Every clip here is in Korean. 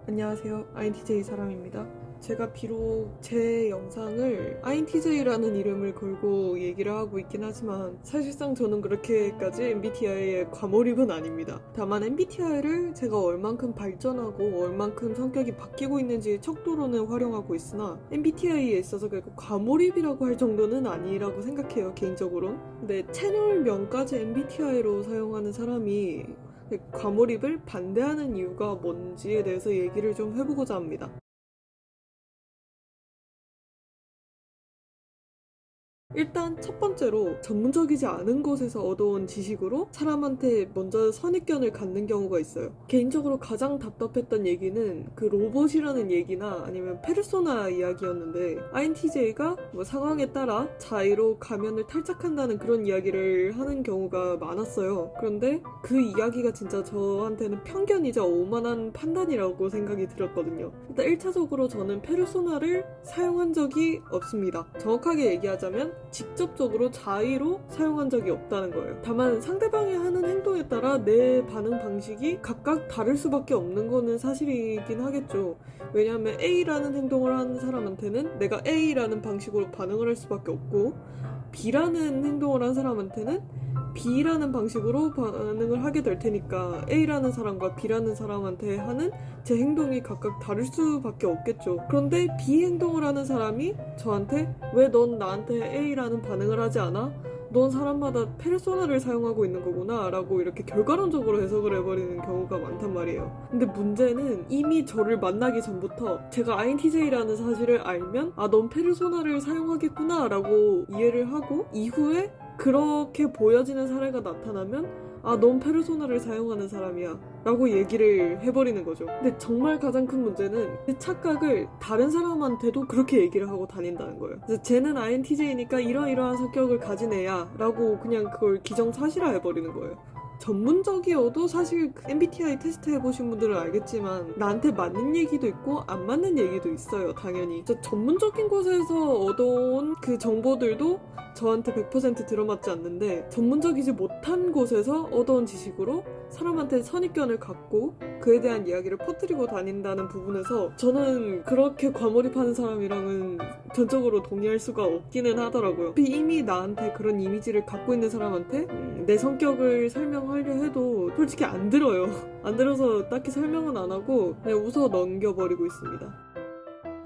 안녕하세요. INTJ 사람입니다. 제가 비록 제 영상을 INTJ라는 이름을 걸고 얘기를 하고 있긴 하지만 사실상 저는 그렇게까지 MBTI에 과몰입은 아닙니다. 다만 MBTI를 제가 얼만큼 발전하고 얼만큼 성격이 바뀌고 있는지 척도로는 활용하고 있으나 MBTI에 있어서 결국 과몰입이라고 할 정도는 아니라고 생각해요, 개인적으로는. 근데 채널명까지 MBTI로 사용하는 사람이 과몰입을 반대하는 이유가 뭔지에 대해서 얘기를 좀 해보고자 합니다. 일단 첫 번째로 전문적이지 않은 곳에서 얻어온 지식으로 사람한테 먼저 선입견을 갖는 경우가 있어요. 개인적으로 가장 답답했던 얘기는 그 로봇이라는 얘기나 아니면 페르소나 이야기였는데 INTJ가 상황에 따라 자의로 가면을 탈착한다는 그런 이야기를 하는 경우가 많았어요. 그런데 그 이야기가 진짜 저한테는 편견이자 오만한 판단이라고 생각이 들었거든요. 일단 1차적으로 저는 페르소나를 사용한 적이 없습니다. 정확하게 얘기하자면 직접적으로 자의로 사용한 적이 없다는 거예요. 다만 상대방이 하는 행동에 따라 내 반응 방식이 각각 다를 수밖에 없는 거는 사실이긴 하겠죠. 왜냐하면 A라는 행동을 하는 사람한테는 내가 A라는 방식으로 반응을 할 수밖에 없고 B라는 행동을 한 사람한테는 B라는 방식으로 반응을 하게 될 테니까 A라는 사람과 B라는 사람한테 하는 제 행동이 각각 다를 수밖에 없겠죠. 그런데 B 행동을 하는 사람이 저한테 왜 넌 나한테 A라는 반응을 하지 않아? 넌 사람마다 페르소나를 사용하고 있는 거구나 라고 이렇게 결과론적으로 해석을 해버리는 경우가 많단 말이에요. 근데 문제는 이미 저를 만나기 전부터 제가 INTJ라는 사실을 알면 넌 페르소나를 사용하겠구나 라고 이해를 하고 이후에 그렇게 보여지는 사례가 나타나면 넌 페르소나를 사용하는 사람이야 라고 얘기를 해버리는 거죠. 근데 정말 가장 큰 문제는 그 착각을 다른 사람한테도 그렇게 얘기를 하고 다닌다는 거예요. 그래서 쟤는 INTJ니까 이러이러한 성격을 가진 애야 라고 그냥 그걸 기정사실화 해버리는 거예요. 전문적이어도 사실 MBTI 테스트 해보신 분들은 알겠지만 나한테 맞는 얘기도 있고 안 맞는 얘기도 있어요, 당연히. 전문적인 곳에서 얻어온 그 정보들도 저한테 100% 들어맞지 않는데 전문적이지 못한 곳에서 얻어온 지식으로 사람한테 선입견을 갖고 그에 대한 이야기를 퍼뜨리고 다닌다는 부분에서 저는 그렇게 과몰입하는 사람이랑은 전적으로 동의할 수가 없기는 하더라고요. 이미 나한테 그런 이미지를 갖고 있는 사람한테 내 성격을 설명하려 해도 솔직히 안 들어요. 안 들어서 딱히 설명은 안 하고 그냥 웃어 넘겨버리고 있습니다.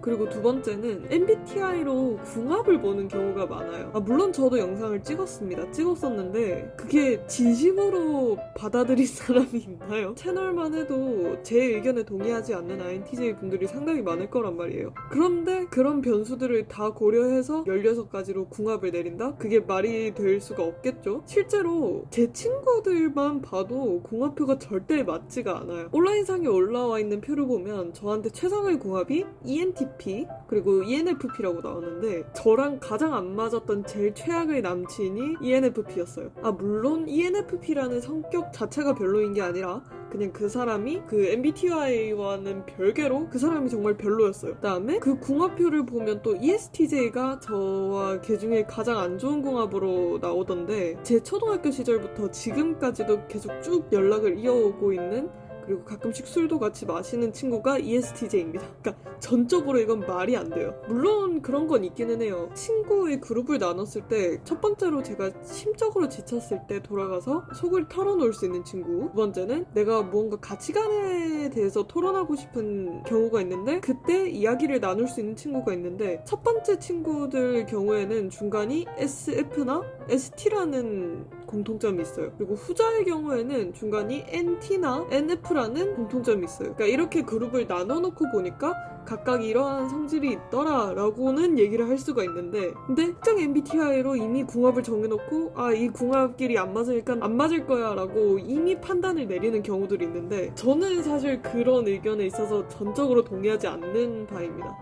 그리고 두 번째는 MBTI로 궁합을 보는 경우가 많아요. 물론 저도 영상을 찍었었는데 그게 진심으로 받아들일 사람이 있나요? 채널만 해도 제 의견에 동의하지 않는 INTJ 분들이 상당히 많을 거란 말이에요. 그런데 그런 변수들을 다 고려해서 16가지로 궁합을 내린다? 그게 말이 될 수가 없겠죠? 실제로 제 친구들만 봐도 궁합표가 절대 맞지가 않아요. 온라인상에 올라와 있는 표를 보면 저한테 최상의 궁합이 ENTP 그리고 ENFP라고 나오는데 저랑 가장 안 맞았던 제일 최악의 남친이 ENFP였어요. 물론 ENFP라는 성격 자체가 별로인 게 아니라 그냥 그 사람이 그 MBTI와는 별개로 그 사람이 정말 별로였어요. 그다음에 그 궁합표를 보면 또 ESTJ가 저와 걔 중에 가장 안 좋은 궁합으로 나오던데 제 초등학교 시절부터 지금까지도 계속 쭉 연락을 이어오고 있는 그리고 가끔씩 술도 같이 마시는 친구가 ESTJ입니다. 그러니까 전적으로 이건 말이 안 돼요. 물론 그런 건 있기는 해요. 친구의 그룹을 나눴을 때 첫 번째로 제가 심적으로 지쳤을 때 돌아가서 속을 털어놓을 수 있는 친구. 두 번째는 내가 무언가 가치관에 대해서 토론하고 싶은 경우가 있는데 그때 이야기를 나눌 수 있는 친구가 있는데 첫 번째 친구들 경우에는 중간이 SF나 ST라는 공통점이 있어요. 그리고 후자의 경우에는 중간이 NT나 NF라는 공통점이 있어요. 그러니까 이렇게 그룹을 나눠놓고 보니까 각각 이러한 성질이 있더라 라고는 얘기를 할 수가 있는데 근데 특정 MBTI로 이미 궁합을 정해놓고 이 궁합끼리 안 맞으니까 안 맞을 거야 라고 이미 판단을 내리는 경우들이 있는데 저는 사실 그런 의견에 있어서 전적으로 동의하지 않는 바입니다.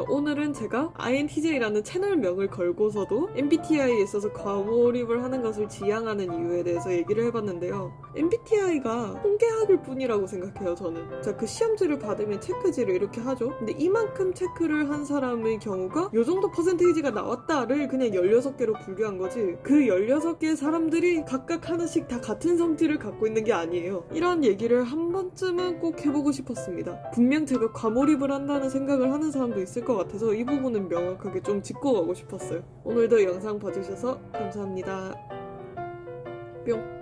오늘은 제가 INTJ라는 채널명을 걸고서도 MBTI에 있어서 과몰입을 하는 것을 지향하는 이유에 대해서 얘기를 해봤는데요. MBTI가 통계학일 뿐이라고 생각해요, 저는. 자, 그 시험지를 받으면 체크지를 이렇게 하죠. 근데 이만큼 체크를 한 사람의 경우가 요 정도 퍼센테이지가 나왔다를 그냥 16개로 분류한 거지, 그 16개의 사람들이 각각 하나씩 다 같은 성질을 갖고 있는 게 아니에요. 이런 얘기를 한 번쯤은 꼭 해보고 싶었습니다. 분명 제가 과몰입을 한다는 생각을 하는 사람도 있을 것 같아서 이 부분은 명확하게 좀 짚고 가고 싶었어요. 오늘도 영상 봐주셔서 감사합니다. 뿅.